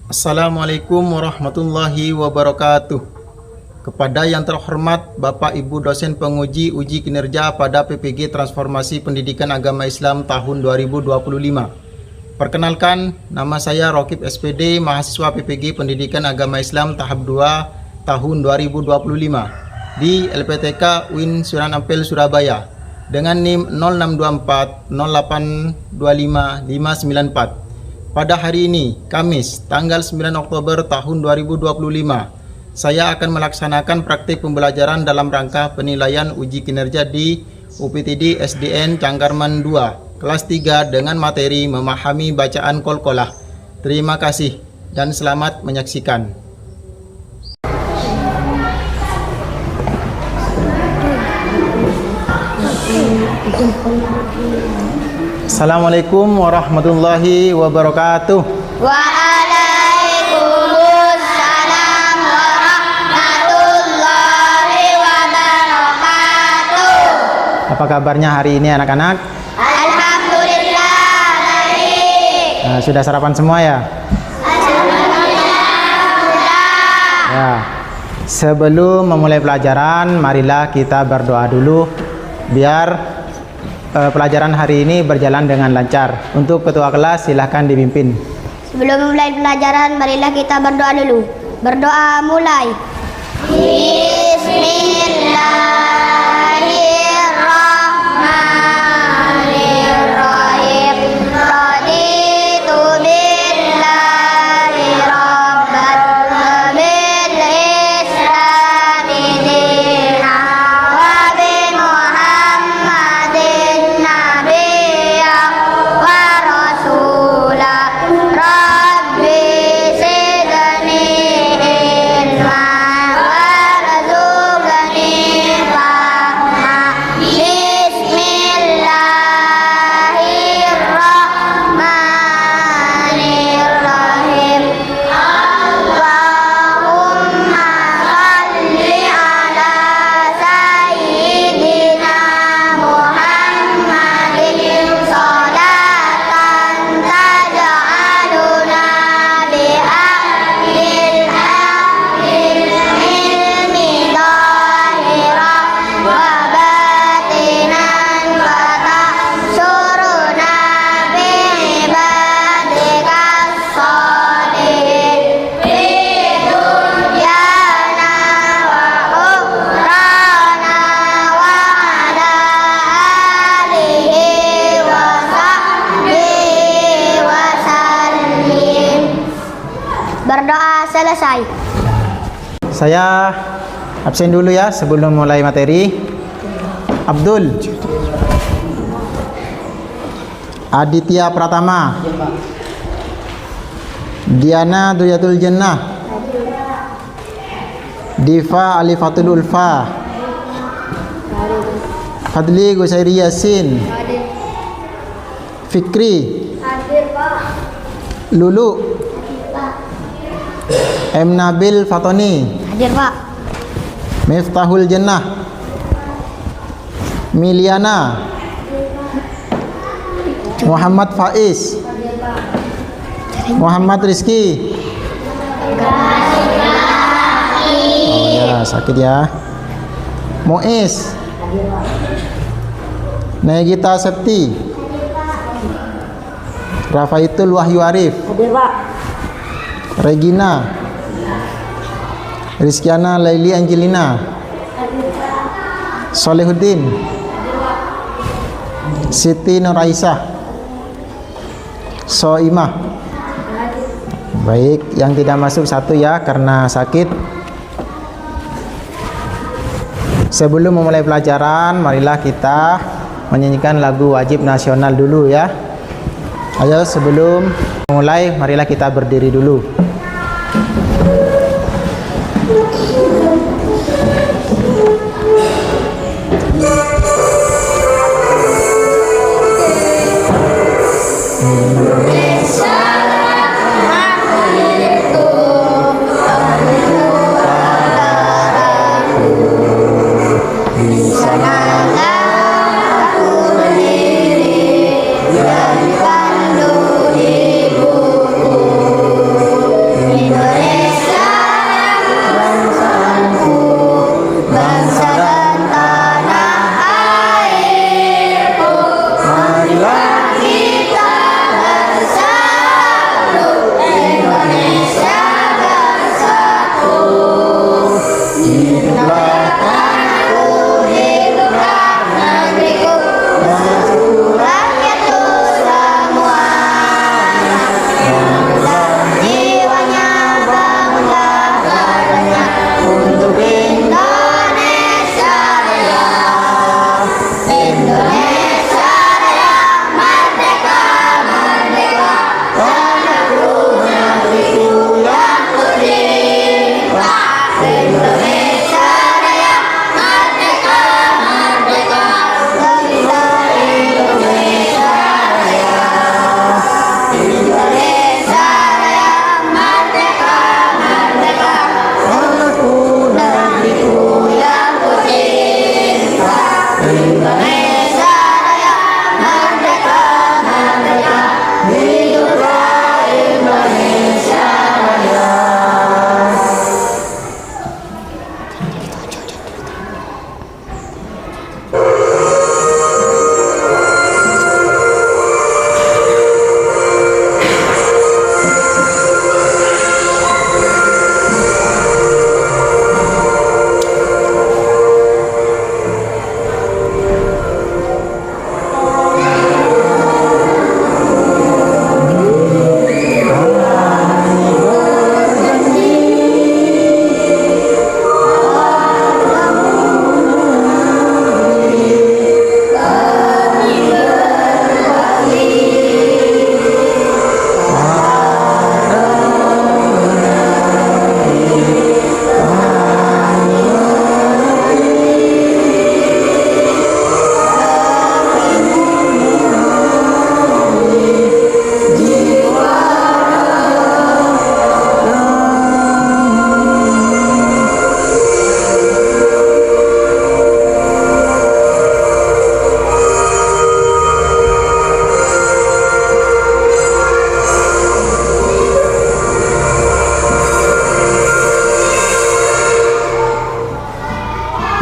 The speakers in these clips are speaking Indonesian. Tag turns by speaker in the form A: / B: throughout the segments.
A: Assalamualaikum warahmatullahi wabarakatuh. Kepada yang terhormat Bapak Ibu dosen penguji uji kinerja pada PPG Transformasi Pendidikan Agama Islam tahun 2025. Perkenalkan, nama saya Rokib SPD, mahasiswa PPG Pendidikan Agama Islam tahap 2 tahun 2025 di LPTK UIN Sunan Ampel Surabaya dengan NIM 0624 0825 594. Pada hari ini, Kamis, tanggal 9 Oktober tahun 2025, saya akan melaksanakan praktik pembelajaran dalam rangka penilaian uji kinerja di UPTD SDN Cangkarman 2, kelas 3 dengan materi memahami bacaan Qalqalah. Terima kasih dan selamat menyaksikan. Assalamualaikum warahmatullahi wabarakatuh.
B: Waalaikumsalam warahmatullahi wabarakatuh.
A: Apa kabarnya hari ini anak-anak?
B: Alhamdulillah baik.
A: Sudah sarapan semua ya? Ya. Sebelum memulai pelajaran, marilah kita berdoa dulu biar pelajaran hari ini berjalan dengan lancar. Untuk ketua kelas silahkan dipimpin.
B: Sebelum memulai pelajaran, marilah kita berdoa dulu. Berdoa mulai. Bismillahirrahmanirrahim. Raditu billahi rabban wa bil islami dinan wa bi Muhammadin nabiyyan wa rasulah. Rabbi zidni ilma warzuqni fahma. Bismillahirrahmanirrahim. Allahumma salli ala sayyidina Muhammadin sholatan taj'aluna bi'ahlil haqqil ilmi zahiran wa batinan wa tahsyuruna bi'ibadikas sholihin fi dunyana wa ukhrana wa ala alihi wa sahbihi wa sallim. Berdoa selesai.
A: Saya absen dulu ya sebelum mulai materi. Abdul, Aditya Pratama, Diana Duyatul Jannah, Diva Alifatul Ulfa, Fadli Gusairi Yasin, Fikri, Lulu, M. Nabil Fatoni,
B: Hadir, Pak.
A: Miftahul Jannah, Miliana, Muhammad Faiz, Muhammad Rizki. Oh ya, sakit ya. Muiz, Negita Septi, Rafaitul Wahyu Arif,
C: Hadir, Pak.
A: Regina, Rizkiana Laili Angelina, Solehuddin, Siti Nur Aisyah, Soimah. Baik, yang tidak masuk satu ya karena sakit. Sebelum memulai pelajaran, marilah kita menyanyikan lagu wajib nasional dulu ya. Ayo sebelum mulai, marilah kita berdiri dulu.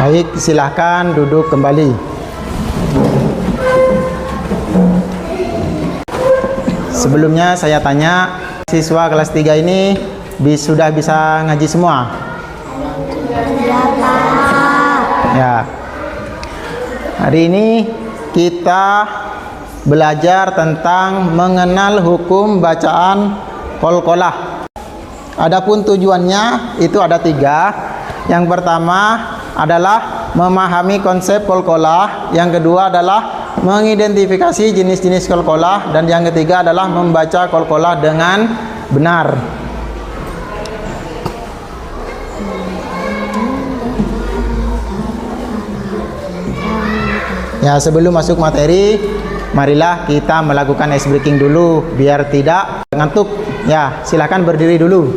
A: Baik, silahkan duduk kembali. Sebelumnya saya tanya, siswa kelas 3 ini sudah bisa ngaji semua? Ya. Hari ini kita belajar tentang mengenal hukum bacaan qalqalah. Adapun tujuannya itu ada 3. Yang pertama adalah memahami konsep qalqalah, yang kedua adalah mengidentifikasi jenis-jenis qalqalah, dan yang ketiga adalah membaca qalqalah dengan benar. Ya, sebelum masuk materi, marilah kita melakukan ice breaking dulu biar tidak ngantuk. Ya, silakan berdiri dulu.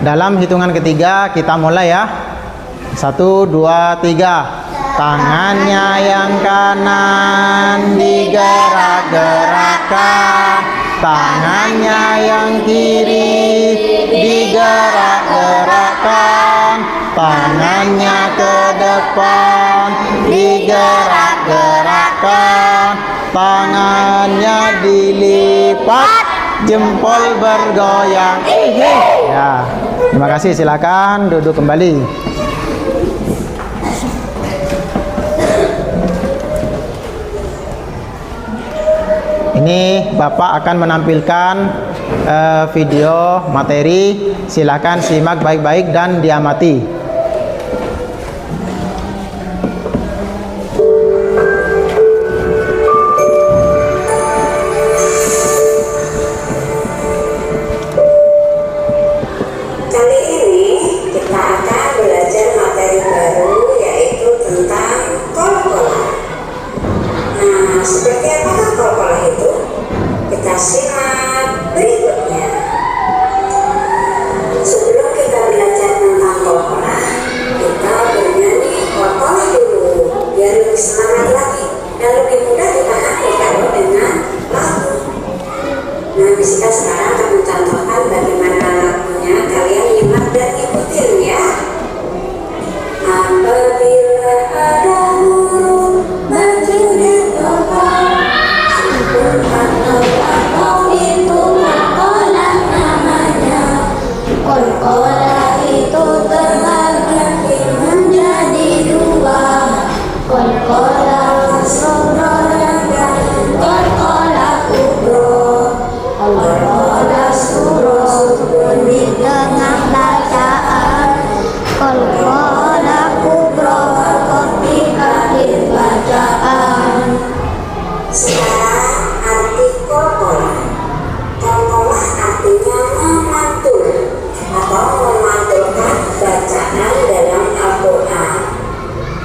A: Dalam hitungan ketiga kita mulai ya. 1, 2, 3. Tangannya yang kanan digerak-gerakkan, tangannya yang kiri digerak-gerakkan, tangannya ke depan digerak-gerakkan, tangannya dilipat, jempol bergoyang. Ya, terima kasih. Silakan duduk kembali. Ini Bapak akan menampilkan video materi. Silakan simak baik-baik dan diamati.
C: Kali ini kita akan belajar materi baru, yaitu tentang qalqalah. Nah, seperti apakah qalqalah itu? Kita simak berikutnya. Sebelum kita belajar tentang qalqalah, kita bernyanyi qalqalah dulu biar lebih semangat lagi dan lebih mudah dipahami kalau dengan lagu. Nah, bisika sekarang akan mencontohkan bagaimana lagunya. Kalian nyimak dan ikutin ya. Apabila ada huruf berjurit qalqalah, atau itu qalqalah namanya. Qalqalah itu terbagi menjadi 2. Qalqalah sughra dan qalqalah kubra. Qalqalah sughra sukun di tengah bacaan, qalqalah kubra fathah di akhir bacaan. Sekarang arti qalqalah. Qalqalah artinya memantul atau memantulkan bacaan dalam Al-Quran.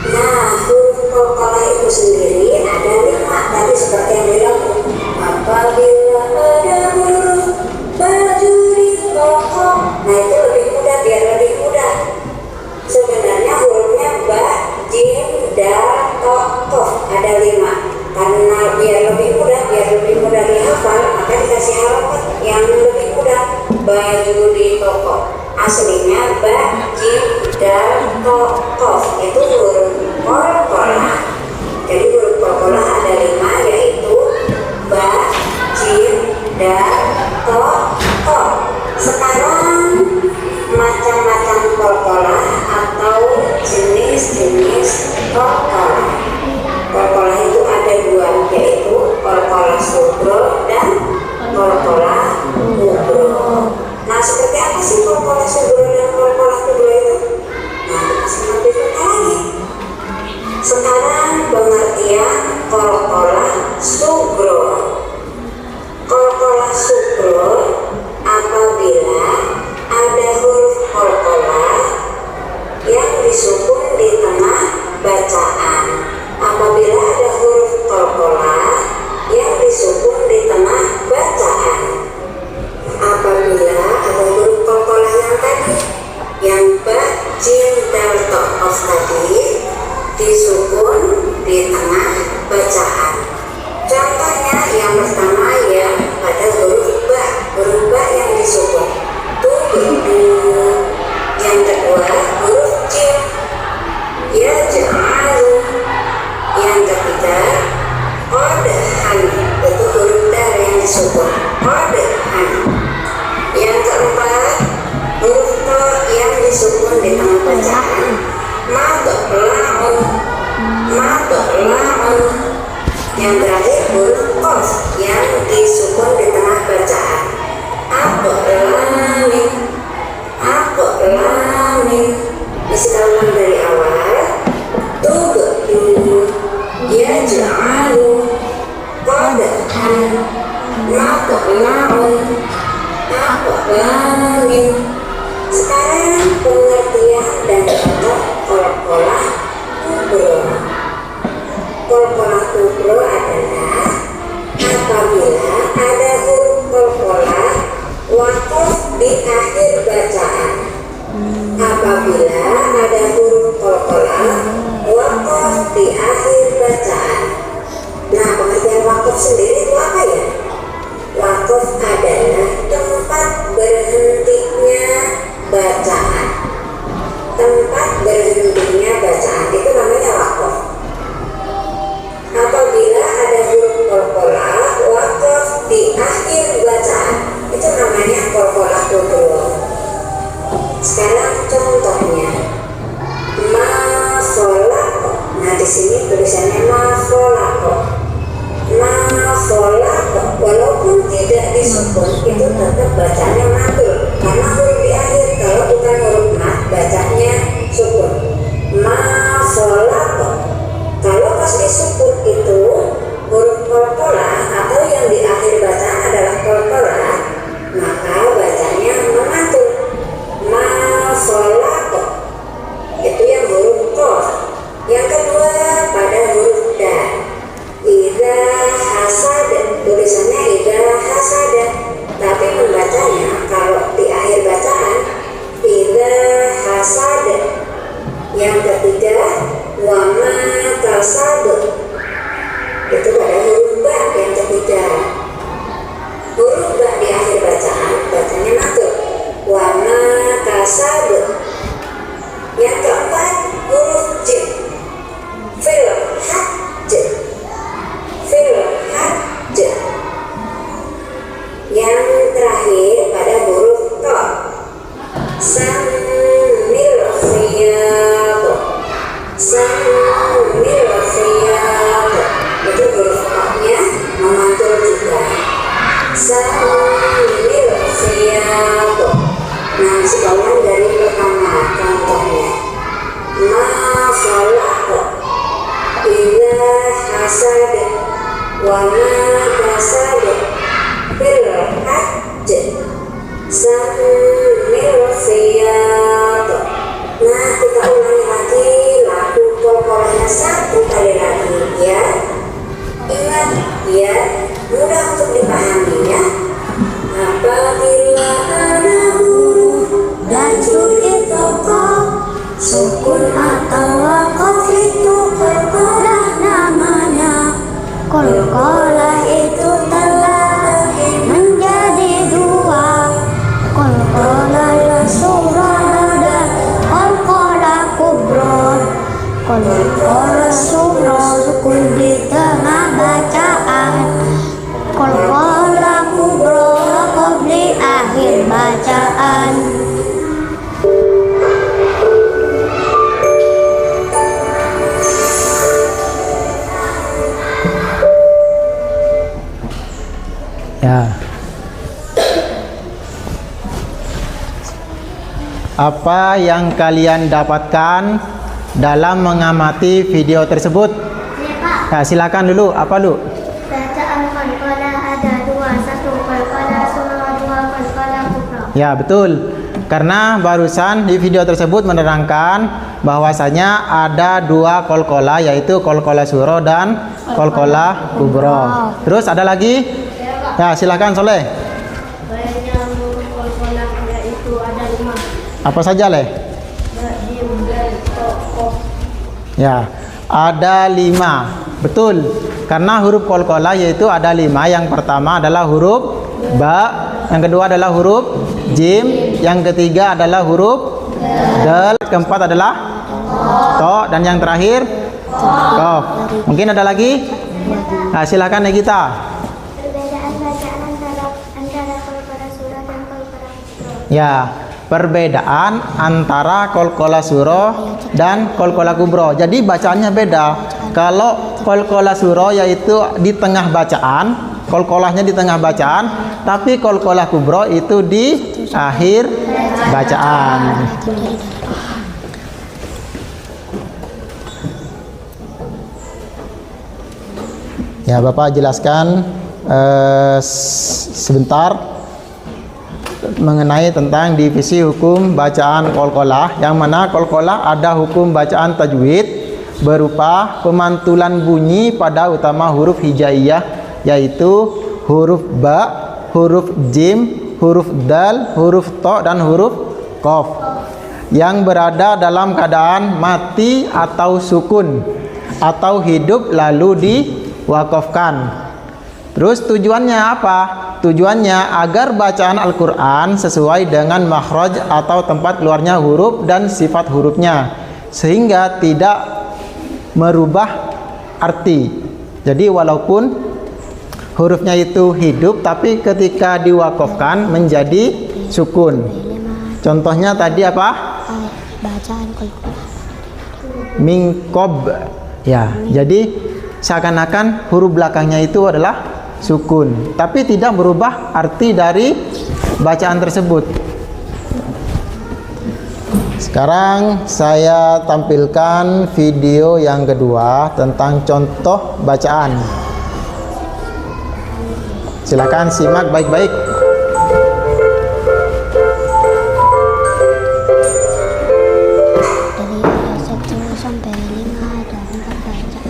C: Nah, huruf qalqalah itu sendiri ada 5 tadi seperti yang dilakukan. Apabila ada huruf berjurit qalqalah. Nah, itu lebih mudah, biar lebih mudah. Sebenarnya hurufnya ba, jim, dal, to, kof, ada 5. Karena biar lebih mudah dihafal, maka dikasih harakat yang lebih mudah. Baju di toko aslinya ba, jim, dal, to, kof, itu huruf qalqalah. Jadi huruf qalqalah ada 5, yaitu ba, jim, dal, to, kof. Sekarang macam-macam qalqalah atau jenis-jenis qalqalah. Qalqalah itu ada 2, yaitu qalqalah sughra dan qalqalah kubra. Nah, seperti apa sih qalqalah sughra dan qalqalah kubra itu? Nah, kita simak berikutnya lagi. Sekarang di tengah bacaan, mado'laun. Yang terakhir huruf qaf yang disukun di tengah bacaan. Aqlamin. Kita ulang dari awal. Tubdu yaj'alu qadhan mado'laun aqlamin. Sekarang pengertian dan contoh qalqalah kubro. Qalqalah kubro adalah apabila ada huruf qalqalah waqaf di akhir bacaan. Apabila ada huruf qalqalah waqaf di akhir bacaan. Nah, pengertian waqaf sendiri itu apa ya? Waqaf adalah tempat berhentinya bacaan. Tempat berhentinya bacaan itu namanya waqaf. Apabila ada huruf qalqalah waqaf di akhir bacaan, itu namanya qalqalah kubro. Sekarang contohnya ma khalaqo. Nah, di sini tulisannya ma khalaqo. Walaupun tidak disukun itu tetap bacanya matul karena huruf di akhir. Kalau bukan huruf mat bacanya sukun. Ma khalaqo. Kalau pas disukun itu huruf qalqalah atau yang di akhir bacaan adalah qalqalah, maka bacanya mematul. Ma khalaqo. Itu yang huruf qaf. Yang kedua pada huruf dal. Idza hasada, tulisannya idza hasada, tapi membacanya kalau di akhir bacaan idza hasada. Yang ketiga wa ma tasadu, itu pada huruf ba yang ketiga. Huruf ba di akhir bacaan bacanya matul. Wa ma tasadu. Yang keempat huruf jim. Fil hajj. Yang terakhir pada huruf ta. Samil khiyat. Itu huruf ta-nya memantul juga. Samil khiyat. Nah, sekarang dari pertama contohnya. Ma khalaqo idza hasada wa ma tasada fil hajj samil khiyat. Nah, kita ulangi lagi lagu qalqalahnya satu kali lagi ya. Ingat ya, mudah untuk dipahaminya. Apabila ada huruf dan sulit tokoh sukun atau waqaf itu qalqalah namanya. Qalqalah itu terbagi menjadi dua. Qalqalah sughra dan qalqalah kubro. Qalqalah sughra sukun di tengah bacaan. Qalqalah kubro waqaf di akhir bacaan.
A: Ya. Apa yang kalian dapatkan dalam mengamati video tersebut? Ya, silakan dulu. Apa lu?
B: Bacaan qalqalah ada dua, satu qalqalah sughra, dua qalqalah kubra.
A: Ya, betul. Karena barusan di video tersebut menerangkan bahwasanya ada dua qalqalah, yaitu qalqalah sughra dan qalqalah kubra. Terus ada lagi? Ya, silakan Soleh.
B: Banyak huruf qalqalah yaitu ada 5.
A: Apa saja, Leh?
B: Jim, dal, tokoh.
A: Ya, ada 5. Betul. Karena huruf qalqalah yaitu ada 5. Yang pertama adalah huruf ba, yang kedua adalah huruf jim, yang ketiga adalah huruf dal, keempat adalah to, dan yang terakhir qaf. Mungkin ada lagi? Nah, silakan Negita.
B: Perbedaan bacaan antara qalqalah sughra dan qalqalah kubra.
A: Ya, perbedaan antara qalqalah surah dan qalqalah kubra. Jadi bacaannya beda. Kalau qalqalah surah yaitu di tengah bacaan, qalqalahnya di tengah bacaan, tapi qalqalah kubra itu di akhir bacaan. Ya, Bapak jelaskan sebentar mengenai tentang divisi hukum bacaan qalqalah, yang mana qalqalah ada hukum bacaan tajwid berupa pemantulan bunyi pada utama huruf hijaiyah, yaitu huruf ba, huruf jim, huruf dal, huruf to, dan huruf qaf yang berada dalam keadaan mati atau sukun atau hidup lalu diwakafkan. Terus tujuannya apa? Tujuannya agar bacaan Al-Quran sesuai dengan makhraj atau tempat keluarnya huruf dan sifat hurufnya, sehingga tidak merubah arti. Jadi walaupun hurufnya itu hidup, tapi ketika diwakafkan menjadi sukun. Contohnya tadi apa?
B: Bacaan qalqalah.
A: Mingkob. Ya, jadi seakan-akan huruf belakangnya itu adalah sukun, tapi tidak merubah arti dari bacaan tersebut. Sekarang saya tampilkan video yang kedua tentang contoh bacaan. Silakan simak baik-baik.
B: Dari ayat 1 sampai 5 ada 4 bacaan.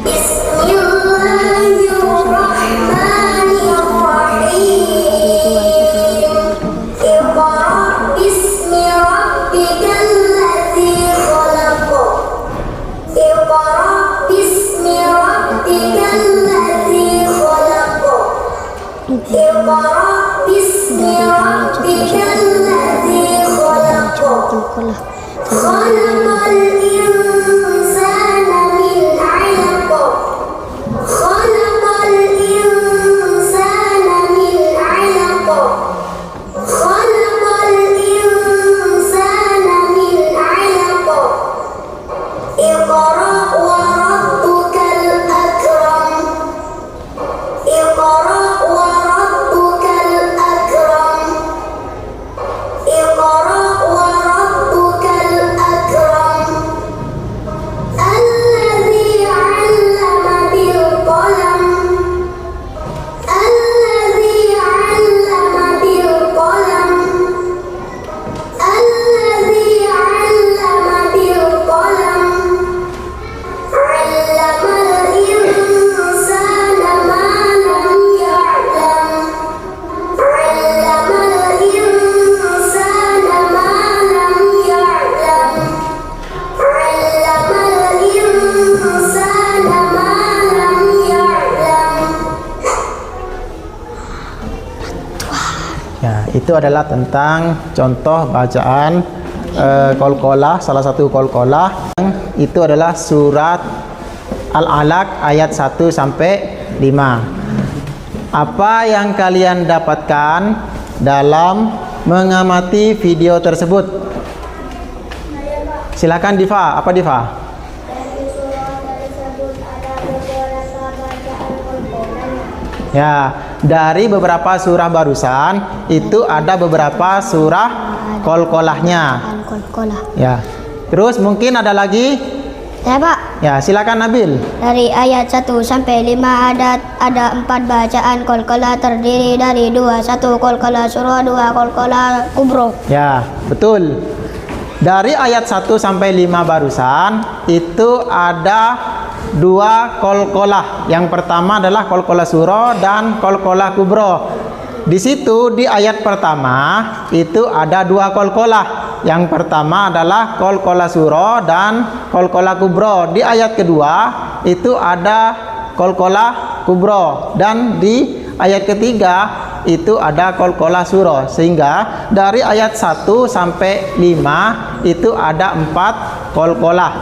A: Ya, itu adalah tentang contoh bacaan qalqalah, salah satu qalqalah. Itu adalah surat Al-Alaq ayat 1 sampai 5. Apa yang kalian dapatkan dalam mengamati video tersebut? Silakan Diva. Apa Diva?
B: Dari surah tersebut ada beberapa bacaan qalqalahnya.
A: Ya, dari beberapa surah barusan itu ada beberapa surah qalqalahnya.
B: Bacaan qalqalah.
A: Ya. Terus mungkin ada lagi?
B: Ya, Pak.
A: Ya, silakan Nabil.
B: Dari ayat 1 sampai 5 ada 4 bacaan qalqalah, terdiri dari 2, 1 qalqalah surah, 2 qalqalah kubra.
A: Ya, betul. Dari ayat 1 sampai 5 barusan itu ada 2 qalqalah. Yang pertama adalah qalqalah surah dan qalqalah kubra. Di situ di ayat pertama itu ada 2 qalqalah. Yang pertama adalah qalqalah surah dan qalqalah kubra. Di ayat kedua itu ada qalqalah kubra, dan di ayat ketiga itu ada qalqalah surah. Sehingga dari ayat 1 sampai 5 itu ada 4 qalqalah.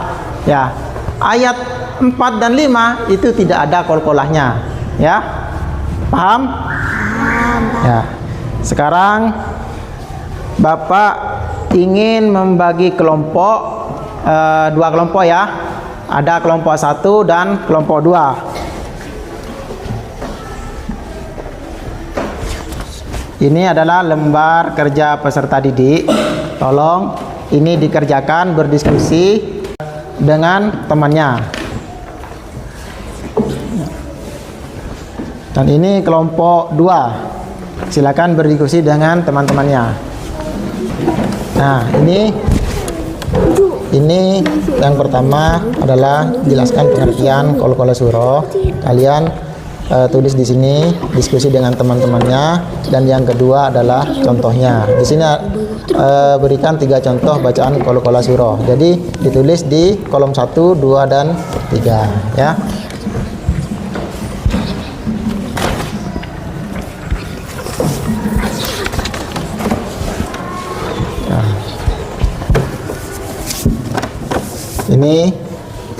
A: Ya. Ayat 4 dan 5 itu tidak ada qalqalahnya. Ya. Paham? Ya. Sekarang Bapak ingin membagi kelompok, dua kelompok ya. Ada kelompok 1 dan kelompok 2. Ini adalah lembar kerja peserta didik. Tolong ini dikerjakan berdiskusi dengan temannya. Dan ini kelompok 2. Silakan berdiskusi dengan teman-temannya. Nah, ini yang pertama adalah jelaskan pengertian qol-qolah surah. Kalian tulis di sini, diskusi dengan teman-temannya. Dan yang kedua adalah contohnya. Di sini berikan 3 contoh bacaan qol-qolah surah. Jadi ditulis di kolom 1, 2 dan 3 ya. Ini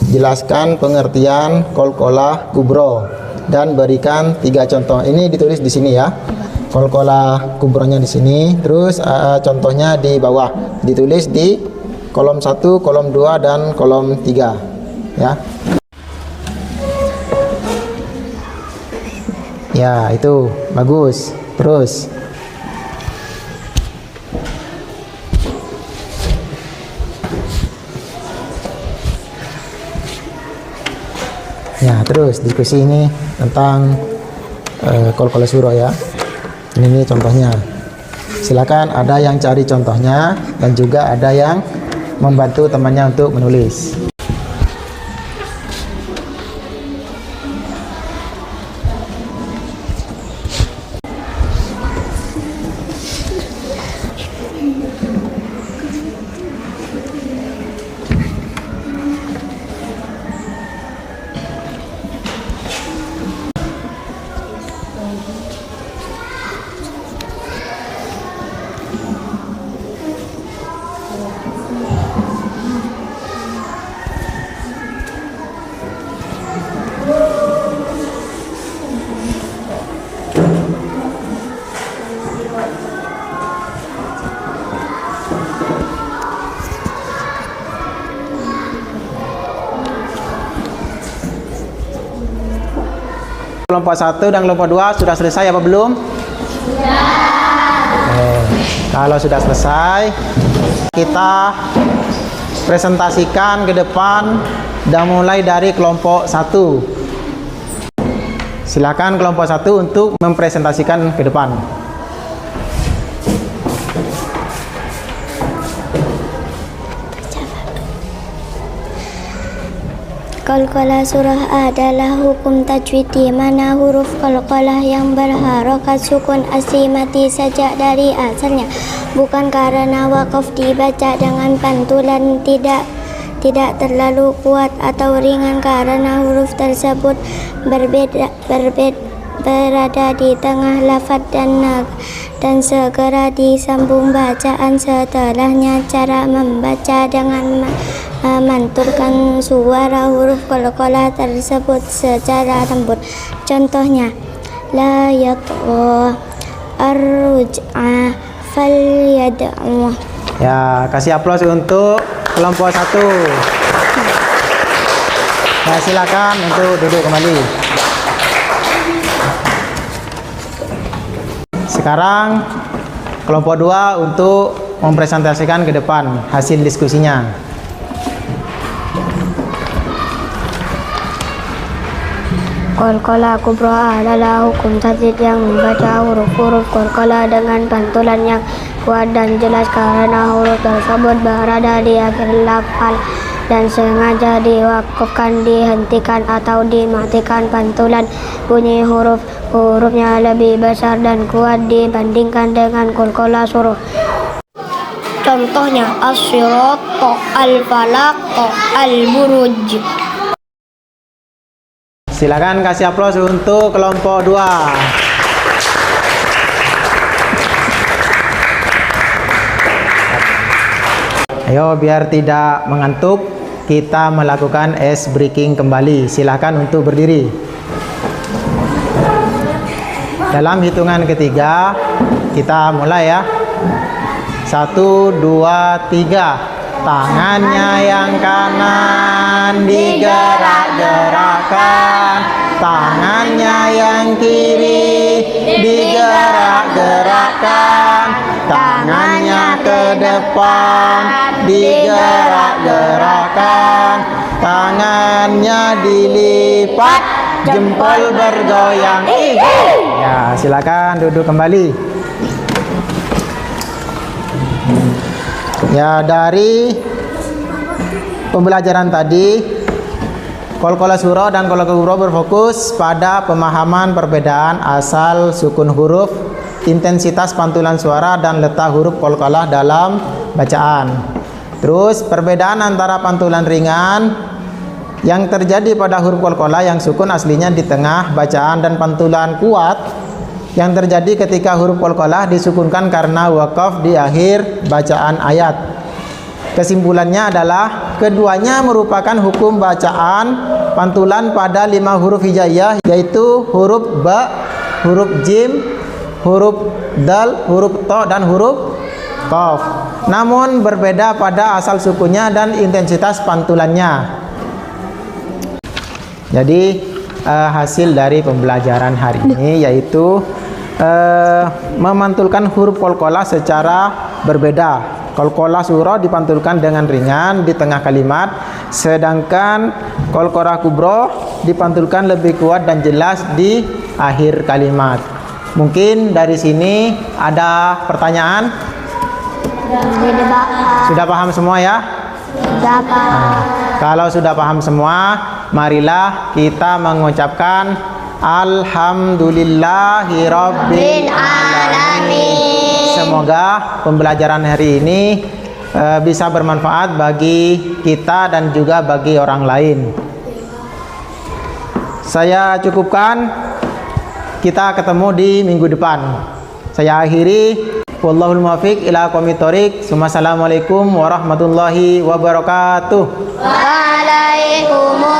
A: jelaskan pengertian qol-qolah kubro dan berikan 3 contoh. Ini ditulis di sini ya. Qol-qolah kubronya di sini, terus contohnya di bawah. Ditulis di kolom 1, kolom 2 dan kolom 3 ya. Ya, itu bagus. Terus ya, terus diskusi ini tentang qol-qolah surah ya. Ini contohnya. Silakan ada yang cari contohnya dan juga ada yang membantu temannya untuk menulis. Kelompok 1 dan kelompok 2 sudah selesai apa belum? Sudah. Kalau sudah selesai, kita presentasikan ke depan dan mulai dari kelompok 1. Silakan kelompok 1 untuk mempresentasikan ke depan.
B: Qol-qolah surah adalah hukum tajwid di mana huruf qol-qolah yang berharokat sukun asli mati sejak dari asalnya, bukan karena wakaf dibaca dengan pantulan tidak terlalu kuat atau ringan karena huruf tersebut berada di tengah lafaz dan segera disambung bacaan setelahnya. Cara membaca dengan memanturkan suara huruf qol-qolah tersebut secara lembut. Contohnya, la yatgha ar-ruj'a falyad'u.
A: Ya, kasih aplaus untuk kelompok 1. Nah, silakan untuk duduk kembali. Sekarang kelompok 2 untuk mempresentasikan ke depan hasil diskusinya.
B: Qol-qolah kubro adalah hukum tajwid yang membaca huruf-huruf qol-qolah dengan pantulan yang kuat dan jelas karena huruf tersebut berada di akhir lafal dan sengaja diwakafkan, dihentikan atau dimatikan. Pantulan bunyi hurufnya lebih besar dan kuat dibandingkan dengan qol-qolah surah. Contohnya as-sirat, al-falaq, al-buruj.
A: Silakan kasih aplaus untuk kelompok 2. Ayo, biar tidak mengantuk, kita melakukan ice breaking kembali. Silakan untuk berdiri. Dalam hitungan ketiga, kita mulai ya. 1, 2, 3. Tangannya yang kanan digerak-gerakkan, tangannya yang kiri digerak-gerakkan, tangannya ke depan digerak-gerakkan, tangannya dilipat, jempol bergoyang. Ya, silakan duduk kembali. Ya, dari pembelajaran tadi, Qalqalah surah dan Qalqalah kubra berfokus pada pemahaman perbedaan asal sukun huruf, intensitas pantulan suara, dan letak huruf qalqalah dalam bacaan. Terus perbedaan antara pantulan ringan yang terjadi pada huruf qalqalah yang sukun aslinya di tengah bacaan, dan pantulan kuat yang terjadi ketika huruf qalqalah disukunkan karena wakaf di akhir bacaan ayat. Kesimpulannya adalah keduanya merupakan hukum bacaan pantulan pada 5 huruf hijaiyah, yaitu huruf ba, huruf jim, huruf dal, huruf to, dan huruf qaf. Namun berbeda pada asal sukunnya dan intensitas pantulannya. Jadi hasil dari pembelajaran hari ini yaitu memantulkan huruf qalqalah secara berbeda. Qalqalah surah dipantulkan dengan ringan di tengah kalimat, sedangkan Qalqalah kubra dipantulkan lebih kuat dan jelas di akhir kalimat. Mungkin dari sini ada pertanyaan? Sudah paham semua ya?
B: Sudah paham.
A: Kalau sudah paham semua, marilah kita mengucapkan Alhamdulillahirabbil alamin. Semoga pembelajaran hari ini bisa bermanfaat bagi kita dan juga bagi orang lain. Saya cukupkan, kita ketemu di minggu depan. Saya akhiri. Wallahul muwaffiq ila aqwamit thoriq. Assalamualaikum warahmatullahi wabarakatuh.
B: Waalaikumsalam.